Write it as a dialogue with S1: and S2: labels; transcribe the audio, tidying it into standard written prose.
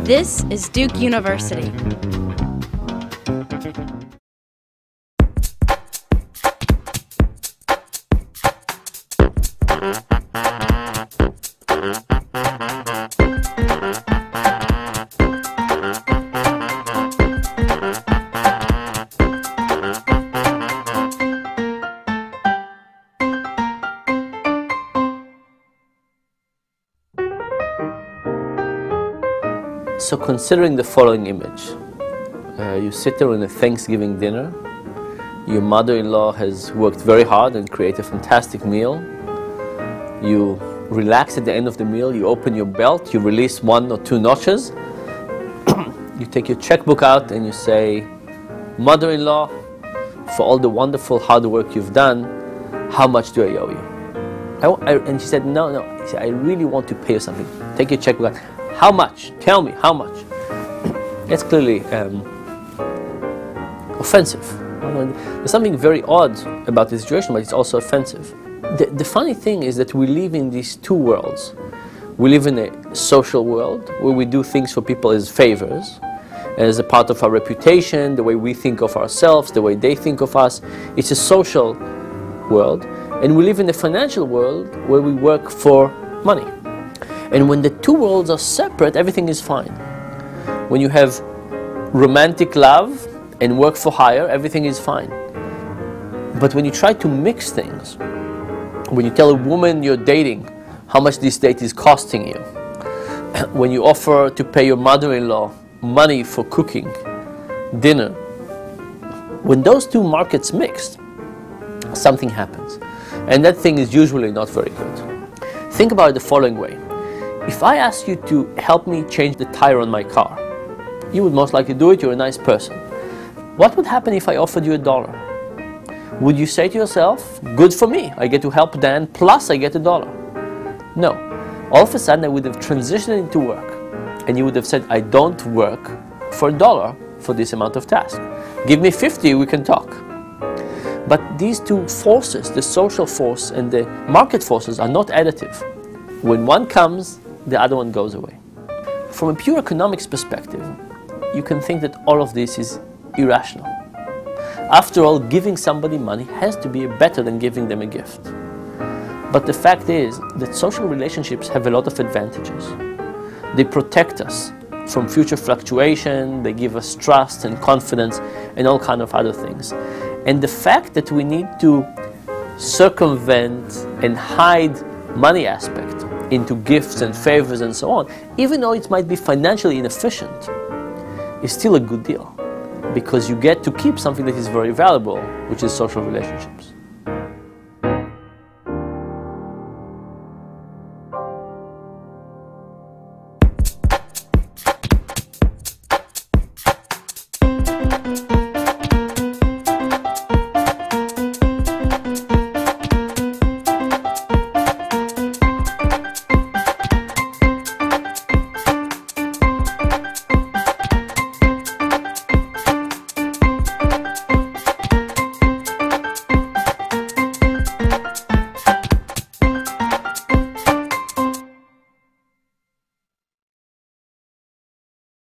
S1: This is Duke University.
S2: So considering the following image, you sit there in a Thanksgiving dinner, your mother-in-law has worked very hard and created a fantastic meal, you relax at the end of the meal, you open your belt, you release 1 or 2 notches, you take your checkbook out and you say, "Mother-in-law, for all the wonderful hard work you've done, how much do I owe you?" And she said, no, she said, "I really want to pay you something." Take your checkbook out. "How much? Tell me, how much?" It's clearly offensive. There's something very odd about this situation, but it's also offensive. The funny thing is that we live in these two worlds. We live in a social world where we do things for people as favors, as a part of our reputation, the way we think of ourselves, the way they think of us. It's a social world. And we live in a financial world where we work for money. And when the two worlds are separate, everything is fine. When you have romantic love and work for hire, everything is fine. But when you try to mix things, when you tell a woman you're dating how much this date is costing you, when you offer to pay your mother-in-law money for cooking dinner, when those two markets mix, something happens. And that thing is usually not very good. Think about it the following way. If I ask you to help me change the tire on my car, you would most likely do it, you're a nice person. What would happen if I offered you $1? Would you say to yourself, good for me, I get to help Dan, plus I get $1? No. All of a sudden I would have transitioned into work, and you would have said, I don't work for $1 for this amount of task. Give me 50, we can talk. But these two forces, the social force and the market forces, are not additive. When one comes, the other one goes away. From a pure economics perspective, you can think that all of this is irrational. After all, giving somebody money has to be better than giving them a gift. But the fact is that social relationships have a lot of advantages. They protect us from future fluctuation, they give us trust and confidence and all kinds of other things. And the fact that we need to circumvent and hide money aspect into gifts and favors and so on, even though it might be financially inefficient, is still a good deal, because you get to keep something that is very valuable, which is social relationships.